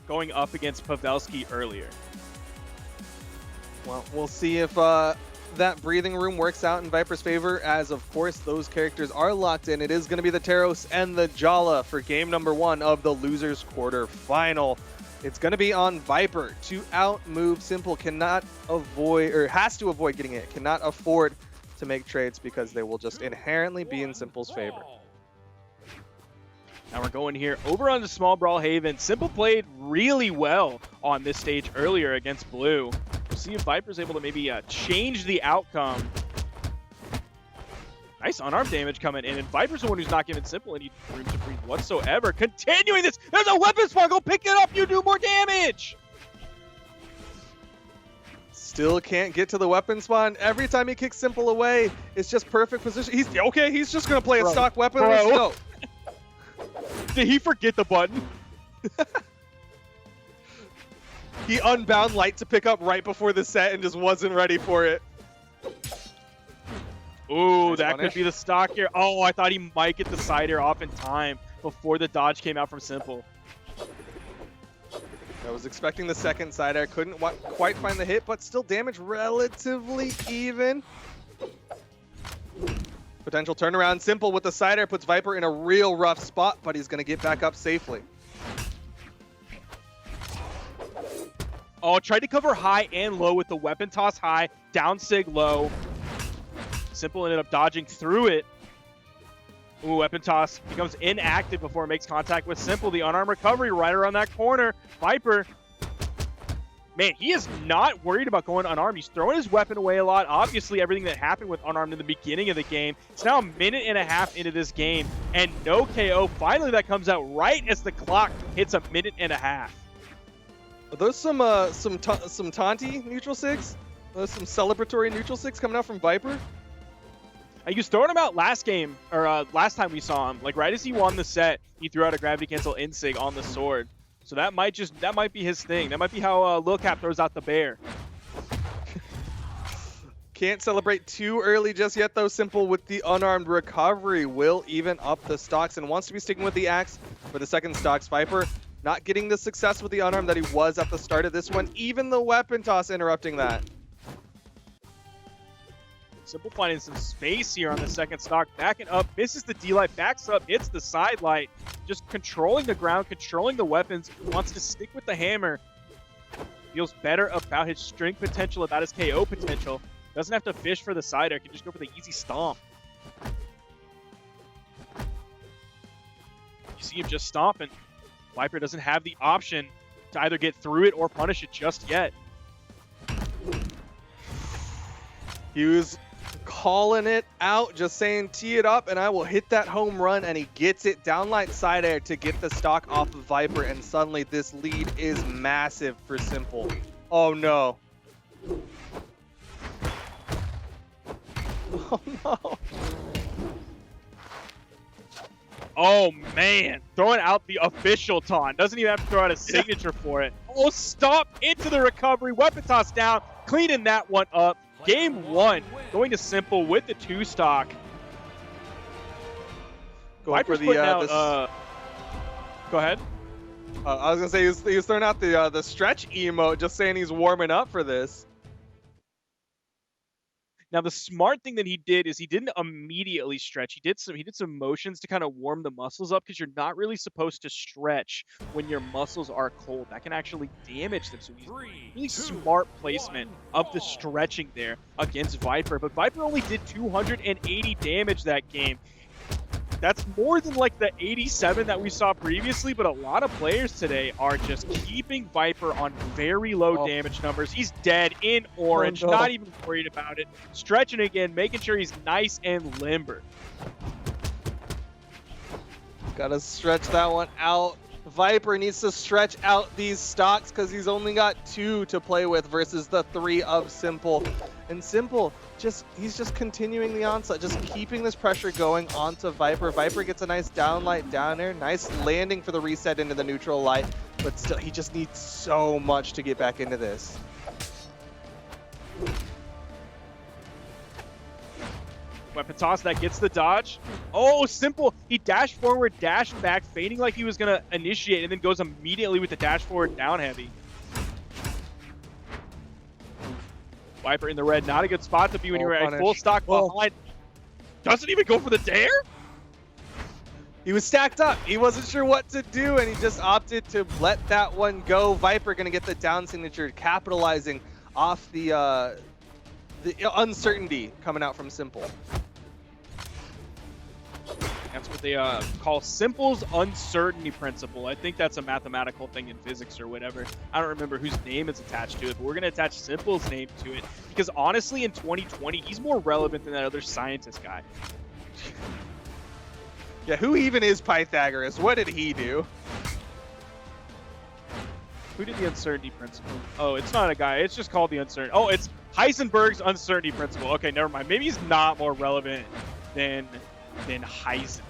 going up against Pavelski earlier. Well, we'll see if that breathing room works out in Viper's favor, as of course those characters are locked in. It is going to be the Taros and the Jala for game number 1 of the losers quarter final. It's going to be on Viper to outmove Simple. Cannot avoid, or has to avoid getting it. Cannot afford to make trades because they will just inherently be in Simple's favor. Now we're going here over on the small Brawlhalla. Simple played really well on this stage earlier against Blue. We'll see if Viper's able to maybe change the outcome. Nice unarmed damage coming in, and Viper's the one who's not giving Simple any room to breathe whatsoever. Continuing this, there's a weapon spawn, go pick it up, you do more damage! Still can't get to the weapon spawn. Every time he kicks Simple away, it's just perfect position. He's just gonna play a stock weapon. Let's go. Did he forget the button? He unbound light to pick up right before the set and just wasn't ready for it. Ooh, nice that punish. could be the stock here. Oh, I thought he might get the side air off in time before the dodge came out from Simple. I was expecting the second side air. Couldn't quite find the hit, but still damage relatively even. Potential turnaround. Simple with the side air puts Viper in a real rough spot, but he's going to get back up safely. Oh, tried to cover high and low with the weapon toss high, down sig low. Simple ended up dodging through it. Ooh, weapon toss becomes inactive before it makes contact with Simple. The unarmed recovery right around that corner. Viper, man, he is not worried about going unarmed. He's throwing his weapon away a lot. Obviously, everything that happened with unarmed in the beginning of the game. It's now a minute and a half into this game, and no KO. Finally, that comes out right as the clock hits a minute and a half. Are those some taunty neutral sigs? Those some celebratory neutral sigs coming out from Viper? He was throwing him out last game, or last time we saw him. Like right as he won the set, he threw out a gravity cancel insig on the sword. So that might be his thing. That might be how Lil Cap throws out the bear. Can't celebrate too early just yet though. Simple with the unarmed recovery will even up the stocks and wants to be sticking with the axe for the second stocks. Viper not getting the success with the unarmed that he was at the start of this one. Even the weapon toss interrupting that. Simple finding some space here on the second stock, backing up, misses the D-light, backs up, hits the side light, just controlling the ground, controlling the weapons, wants to stick with the hammer. Feels better about his strength potential, about his KO potential. Doesn't have to fish for the side air, can just go for the easy stomp. You see him just stomping. Viper doesn't have the option to either get through it or punish it just yet. He was calling it out, just saying tee it up and I will hit that home run, and he gets it downlight side air to get the stock off of Viper, and suddenly this lead is massive for Simple. Oh no. Oh no. Oh man, throwing out the official taunt. Doesn't even have to throw out a signature for it. Oh, stop into the recovery. Weapon toss down, cleaning that one up. Game 1, going to Simple with the 2 stock. Going for the go ahead. I was gonna say he was throwing out the stretch emote, just saying he's warming up for this. Now the smart thing that he did is he didn't immediately stretch. He did some motions to kind of warm the muscles up, because you're not really supposed to stretch when your muscles are cold. That can actually damage them. So he's really smart placement of the stretching there against Viper. But Viper only did 280 damage that game. That's more than like the 87 that we saw previously, but a lot of players today are just keeping Viper on very low damage numbers. He's dead in orange, not even worried about it. Stretching again, making sure he's nice and limber. Gotta stretch that one out. Viper needs to stretch out these stocks because he's only got 2 to play with versus the 3 of Simple. And Simple, he's just continuing the onslaught, just keeping this pressure going onto Viper. Viper gets a nice downlight down there, nice landing for the reset into the neutral light, but still, he just needs so much to get back into this. Weapon toss, that gets the dodge. Oh, Simple. He dashed forward, dashed back, feigning like he was going to initiate, and then goes immediately with the dash forward down heavy. Viper in the red, not a good spot to be when you're at full stock behind. Doesn't even go for the dare? He was stacked up. He wasn't sure what to do, and he just opted to let that one go. Viper going to get the down signature, capitalizing off the uncertainty coming out from Simple. That's what they call Simple's uncertainty principle. I think that's a mathematical thing in physics or whatever. I don't remember whose name is attached to it, but we're going to attach Simple's name to it because honestly, in 2020, he's more relevant than that other scientist guy. Yeah, who even is Pythagoras? What did he do? Who did the uncertainty principle? Oh, it's not a guy. It's just called the uncertainty. Oh, it's Heisenberg's uncertainty principle. Okay, never mind. Maybe he's not more relevant than Heisen.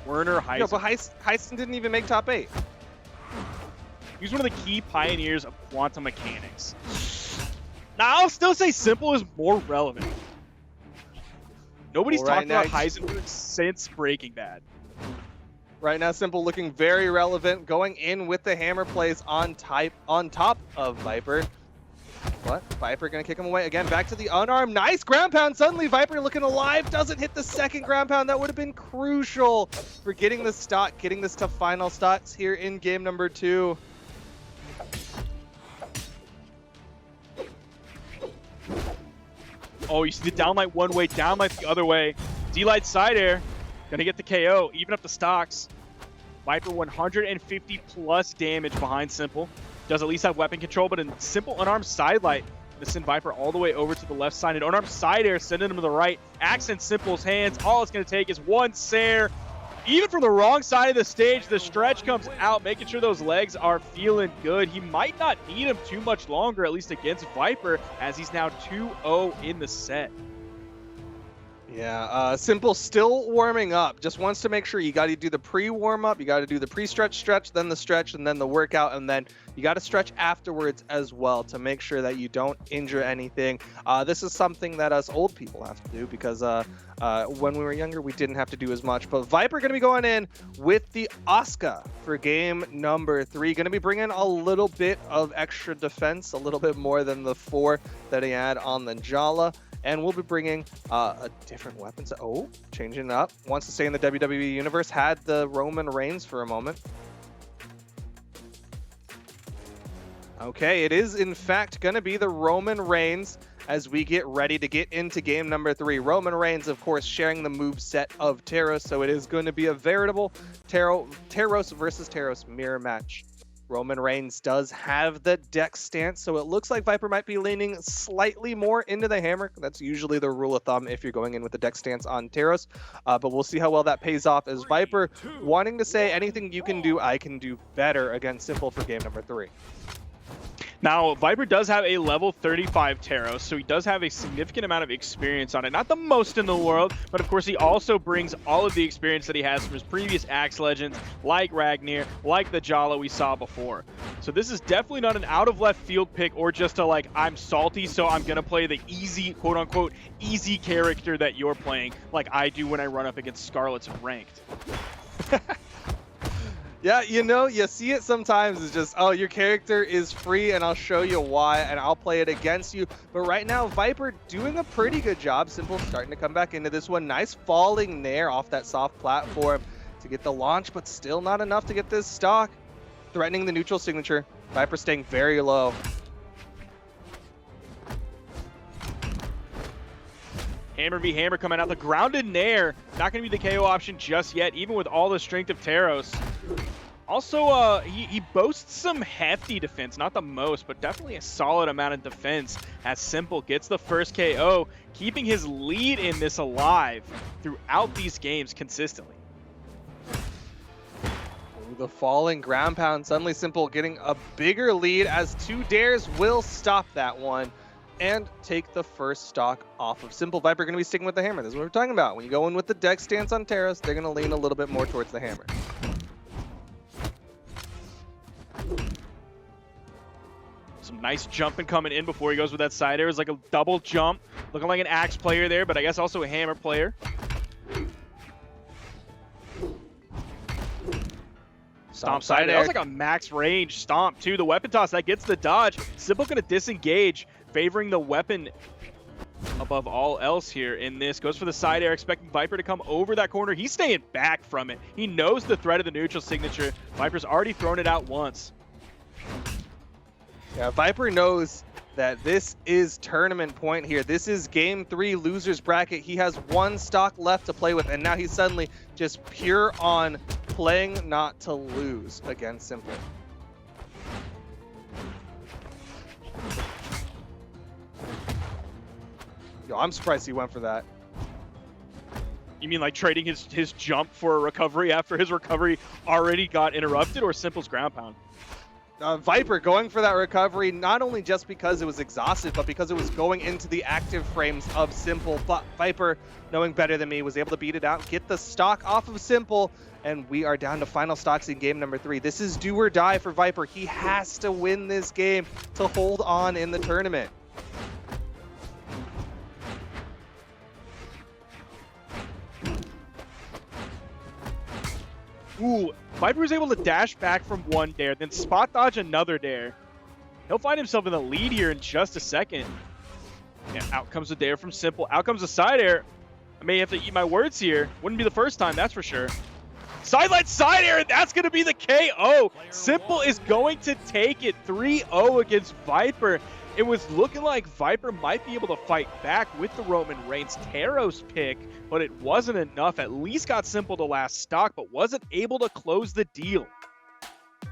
Werner Heisen. No, but Heisen didn't even make top 8. He's one of the key pioneers of quantum mechanics. Now, I'll still say Simple is more relevant. Nobody's talked about Heisenberg since Breaking Bad. Right now, Simple looking very relevant, going in with the hammer plays on top of Viper. What? Viper gonna kick him away again. Back to the unarmed. Nice ground pound. Suddenly, Viper looking alive. Doesn't hit the second ground pound. That would have been crucial for getting the stock, getting this to final stocks here in game number 2. Oh, you see the downlight one way, downlight the other way. D-light side air. Gonna get the KO. Even up the stocks. Viper 150 plus damage behind Simple. Does at least have weapon control, but in Simple unarmed side light, to send Viper all the way over to the left side. And unarmed side air, sending him to the right. Axe in Simple's hands. All it's going to take is one Sair. Even from the wrong side of the stage, the stretch comes out, making sure those legs are feeling good. He might not need him too much longer, at least against Viper, as he's now 2-0 in the set. Yeah, Simple still warming up. Just wants to make sure you got to do the pre-warm up, you got to do the pre-stretch, then the stretch, and then the workout, and then you got to stretch afterwards as well to make sure that you don't injure anything. This is something that us old people have to do because when we were younger, we didn't have to do as much. But Viper going to be going in with the Oscar for game number 3. Going to be bringing a little bit of extra defense, a little bit more than the 4 that he had on the Jala. And we'll be bringing a different weapon. Oh, changing it up. Wants to stay in the WWE universe. Had the Roman Reigns for a moment. Okay, it is in fact going to be the Roman Reigns as we get ready to get into game number 3. Roman Reigns, of course, sharing the moveset of Taros, so it is going to be a veritable Taros versus Taros mirror match. Roman Reigns does have the dex stance, so it looks like Viper might be leaning slightly more into the hammer. That's usually the rule of thumb if you're going in with the dex stance on Taros, but we'll see how well that pays off as Viper wanting to say anything you can do, I can do better against Simple for game number 3. Now, Viper does have a level 35 Taros, so he does have a significant amount of experience on it. Not the most in the world, but of course he also brings all of the experience that he has from his previous Axe Legends, like Ragnir, like the Jala we saw before. So this is definitely not an out-of-left field pick or just a, like, I'm salty, so I'm going to play the easy, quote-unquote, easy character that you're playing, like I do when I run up against Scarlets in Ranked. Yeah, you know, you see it sometimes. It's just, oh, your character is free and I'll show you why and I'll play it against you. But right now, Viper doing a pretty good job. Simple starting to come back into this one. Nice falling there off that soft platform to get the launch, but still not enough to get this stock. Threatening the neutral signature. Viper staying very low. Hammer v Hammer coming out. The grounded Nair, not going to be the KO option just yet, even with all the strength of Taros. Also, he boasts some hefty defense, not the most, but definitely a solid amount of defense as Simple gets the first KO, keeping his lead in this alive throughout these games consistently. The falling ground pound, suddenly Simple getting a bigger lead as 2 dares will stop that one and take the first stock off of Simple. Viper going to be sticking with the hammer. This is what we're talking about. When you go in with the dex stance on Taros, they're going to lean a little bit more towards the hammer. Some nice jumping coming in before he goes with that side air. It's like a double jump Looking like an Axe player there, but I guess also a Hammer player. Stomp side air. That was like a max range stomp too. The weapon toss, that gets the dodge. Simple gonna disengage, favoring the weapon above all else here in this. Goes for the side air, expecting Viper to come over that corner. He's staying back from it. He knows the threat of the neutral signature. Viper's already thrown it out once. Yeah, Viper knows that this is tournament point here. This is game 3 losers bracket. He has 1 stock left to play with, and now he's suddenly just pure on playing not to lose against Simple. Yo, I'm surprised he went for that. You mean like trading his jump for a recovery after his recovery already got interrupted, or Simple's ground pound? Viper going for that recovery, not only just because it was exhausted, but because it was going into the active frames of Simple. But Viper, knowing better than me, was able to beat it out, get the stock off of Simple, and we are down to final stocks in game number 3. This is do or die for Viper. He has to win this game to hold on in the tournament. Ooh, Viper was able to dash back from one dare, then spot dodge another dare. He'll find himself in the lead here in just a second. And out comes the dare from Simple. Out comes the side air. I may have to eat my words here. Wouldn't be the first time, that's for sure. Sideline side air, and that's going to be the KO. Simple is going to take it 3-0 against Viper. It was looking like Viper might be able to fight back with the Roman Reigns Taros pick, but it wasn't enough. At least got Simple to last stock, but wasn't able to close the deal.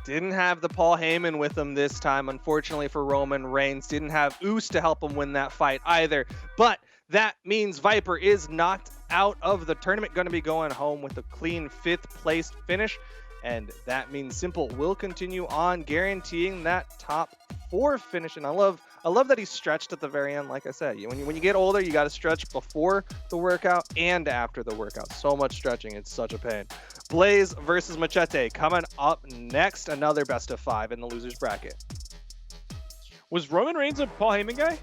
Didn't have the Paul Heyman with him this time, unfortunately for Roman Reigns. Didn't have Oos to help him win that fight either. But that means Viper is knocked out of the tournament, going to be going home with a clean 5th place finish. And that means Simple will continue on, guaranteeing that top 4 finish. And I love that he stretched at the very end. Like I said, when you get older, you got to stretch before the workout and after the workout. So much stretching, it's such a pain. Blaze versus Machete coming up next. Another best of 5 in the losers bracket. Was Roman Reigns a Paul Heyman guy?